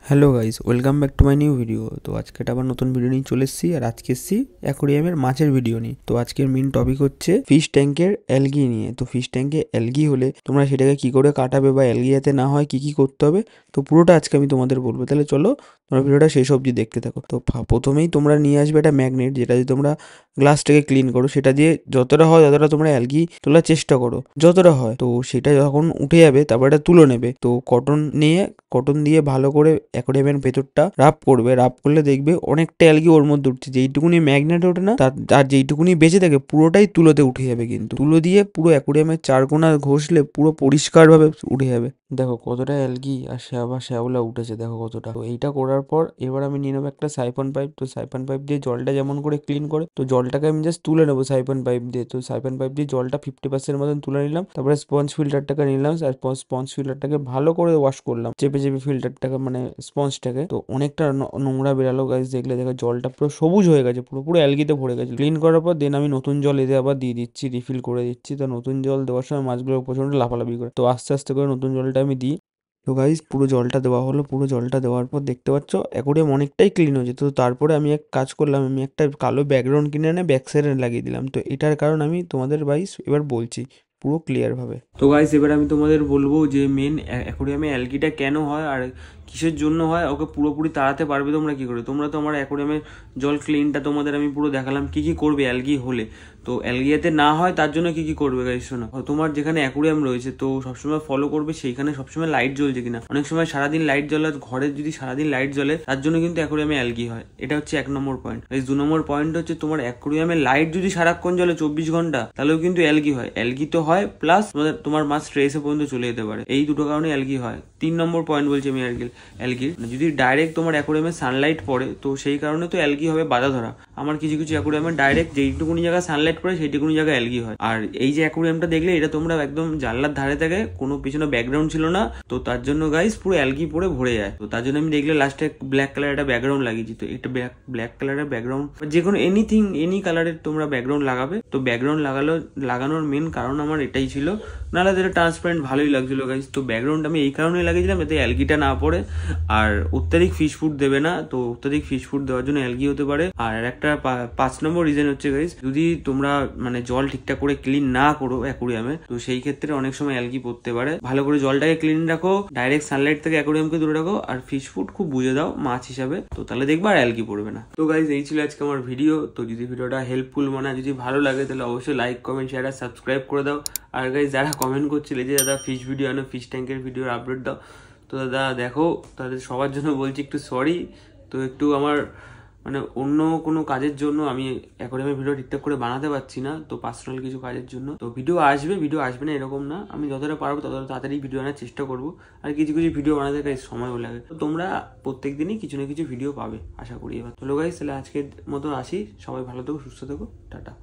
Hello guys, welcome back to my new video. তো আজকে আবার নতুন ভিডিও নিয়ে চলে এসেছি। আর আজকে এসেছি অ্যাকোরিয়ামের মাছের ভিডিও নিয়ে। তো আজকের মেন টপিক হচ্ছে ফিশ ট্যাঙ্কের অ্যালগি নিয়ে। তো ফিশ ট্যাঙ্কে অ্যালগি হলে তোমরা সেটাকে কি করে কাটাবে বা অ্যালগি যাতে না হয় কি কি করতে হবে, তো পুরোটা আজকে আমি তোমাদের বলবো। তাহলে চলো তোমরা ভিডিওটা শেষ অবধি দেখতে থাকো। তো প্রথমেই তোমরা নিয়ে আসবে একটা ম্যাগনেট, যেটা দিয়ে তোমরা গ্লাসটাকে ক্লিন করো। সেটা দিয়ে যতটা হয় ততটা তোমরা অ্যালগি তোলার চেষ্টা করো, যতটা হয়। তো সেটা যখন উঠে যাবে তারপর এটা তুলে নেবে। তো কটন দিয়ে ভালো করে অ্যাকোয়ারিয়ামের ভেতরটা রাব করবে। রাব করলে দেখবে অনেকটা অ্যালগি ওর মধ্যে উঠছে। যেইটুকুনি ম্যাগনেট ওঠে না, তার যেইটুকুনি বেঁচে থাকে পুরোটাই তুলোতে উঠে যাবে। কিন্তু তুলো দিয়ে পুরো অ্যাকোয়ারিয়ামের চারকোনা ঘষলে পুরো পরিষ্কারভাবে উঠে যাবে। দেখো কতটা অ্যালগি আর শ্যাওলা উঠেছে, দেখো কতটা। তো এইটা করার পর এবার আমি নিয়ে নেবো একটা সাইফন পাইপ। তো সাইফন পাইপ দিয়ে জলটা যেমন করে ক্লিন করে, তো জলটাকে আমি জাস্ট তুলে নেবো সাইফন পাইপ দিয়ে। তো সাইফন পাইপ দিয়ে জলটা 50% মতন তুলে নিলাম। তারপরে স্পঞ্জ ফিল্টারটাকে নিলাম, আর স্পঞ্জ ফিল্টারটাকে ভালো করে ওয়াশ করলাম, চেপে চেপে ফিল্টারটাকে, মানে স্পঞ্জটাকে। তো অনেকটা নোংরা বেরালো গাইস। দেখো জলটা পুরো সবুজ হয়ে গেছে, পুরো অ্যালগিতে ভরে গেছে। ক্লিন করার পর দেন আমি নতুন জল এতে আবার দিয়ে দিচ্ছি, রিফিল করে দিচ্ছি। তো নতুন জল দেওয়ার সময় মাছগুলো প্রচন্ড লাফালাফি করে, তো আস্তে আস্তে করে নতুন জলটা আমি দিই। তো গাইস পুরো জলটা দেওয়া হলো। পুরো জলটা দেওয়ার পর দেখতে পাচ্ছ অ্যাকোরিয়াম অনেকটাই ক্লিন হয়েছে। তো তারপরে আমি এক কাজ করলাম, আমি একটা কালো ব্যাকগ্রাউন্ড কিনে এনে ব্যাক সাইডে লাগিয়ে দিলাম। তো এটার কারণ আমি তোমাদের গাইস এবার বলছি পুরো ক্লিয়ার ভাবে। তো গাইস এবার আমি তোমাদের বলবো যে মেন অ্যাকোরিয়ামে অ্যালগিটা কেন হয় আর কিসের জন্য হয়, ওকে পুরোপুরি তাড়াতে পারবে তোমরা কি করে। তোমরা তো আমার অ্যাকোরিয়ামের জল ক্লিনটা তোমাদের আমি পুরো দেখালাম কি কি করবে অ্যালগি হলে। তো অ্যালগি যাতে না হয় তার জন্য কি কি করবে গাইস শোনো। তোমার যেখানে অ্যাকোরিয়াম রয়েছে তো সবসময় ফলো করবে সেইখানে সবসময় লাইট জ্বলছে কিনা। অনেক সময় সারাদিন লাইট জ্বলে, ঘরে যদি সারাদিন লাইট জ্বলে তার জন্য কিন্তু অ্যাকোরিয়ামে অ্যালগি হয়। এটা হচ্ছে 1 নম্বর পয়েন্ট। এই 2 নম্বর পয়েন্ট হচ্ছে তোমার অ্যাকোরিয়ামে লাইট যদি সারাক্ষণ জ্বলে 24 ঘন্টা, তাহলেও কিন্তু অ্যালগি হয়। অ্যালগি তো হয়, প্লাস তোমার মাছ স্ট্রেসে পর্যন্ত চলে যেতে পারে। এই দুটো কারণে অ্যালগি হয়। 3 নম্বর পয়েন্ট বলছি আমি অ্যালগির, যদি ডাইরেক্ট তোমার অ্যাকোরিয়ামে সানলাইট পড়ে তো সেই কারণে তো অ্যালগি হবে বাধা ধরা। আমার কিছু কিছু অ্যাকোরিয়ামে ডাইরেক্ট যেইটুকুনি জায়গায় সানলাইট পড়ে সেইটুকুনি জায়গায় অ্যালগি হয়। আর এই যে অ্যাকোরিয়ামটা দেখলে এটা তোমরা একদম জানলার ধারে থেকে, কোনো পিছনে ব্যাকগ্রাউন্ড ছিল না, তো তার জন্য গাইস পুরো অ্যালগি পড়ে ভরে যায়। তো তার জন্য আমি দেখলে লাস্টে ব্ল্যাক কালার একটা ব্যাকগ্রাউন্ড লাগিয়েছি। তো এটা ব্ল্যাক কালারের ব্যাকগ্রাউন্ড, যে কোনো এনি কালারের তোমরা ব্যাকগ্রাউন্ড লাগাবে। তো ব্যাকগ্রাউন্ড লাগানোর মেন কারণ আমার এটাই ছিল, নাহলে যেটা ট্রান্সপারেন্ট ভালোই লাগছিল গাইস। তো ব্যাকগ্রাউন্ড আমি এই কারণে লাগিয়েছিলাম যাতে অ্যালগিটা না পড়ে, আর অত্যাধিক ফিশ ফুড দেবে না। তো অত্যাধিক ফিশ ফুড দেওয়ার জন্য অ্যালগি হতে পারে। আর একটা 5 নম্বর রিজন হচ্ছে গাইস, যদি তোমরা মানে জল ঠিকঠাক করে ক্লিন না করো অ্যাকোরিয়ামে, তো সেই ক্ষেত্রে অনেক সময় অ্যালগি পড়তে পারে। ভালো করে জলটাকে ক্লিন রাখো, ডাইরেক্ট সানলাইট থেকে অ্যাকোরিয়ামকে দূরে রাখো, আর ফিশ ফুড খুব বুঝে দাও মাছ হিসাবে, তো তাহলে দেখবা আর অ্যালগি পড়বে না। তো গাইস এই ছিল আজকে আমার ভিডিও। তো যদি ভিডিওটা হেল্পফুল মনে হয়, যদি ভালো লাগে, তাহলে অবশ্যই লাইক, কমেন্ট, শেয়ার আর সাবস্ক্রাইব করে দাও। আর গাইস যারা কমেন্ট করছিলে যে দাদা ফিশ ভিডিও আনো, ফিশ ট্যাঙ্কের ভিডিওর আপডেট দাও, তো দাদা দেখো তাদের সবার জন্য বলছি একটু সরি। তো একটু আমার মানে অন্য কোনো কাজের জন্য আমি অ্যাকোরিয়ামের ভিডিও ঠিকঠাক করে বানাতে পারছি না, তো পার্সোনাল কিছু কাজের জন্য। তো ভিডিও আসবে না এরকম না, আমি যতটা পারবো ততটা তাড়াতাড়ি ভিডিও আনার চেষ্টা করবো। আর কিছু কিছু ভিডিও বানাতে গাইস সময়ও লাগে, তো তোমরা প্রত্যেক দিনই কিছু না কিছু ভিডিও পাবে আশা করি। এবার তো গাইস তাহলে আজকের মতো আসি, সবাই ভালো থেকো, সুস্থ থেকো, টাটা।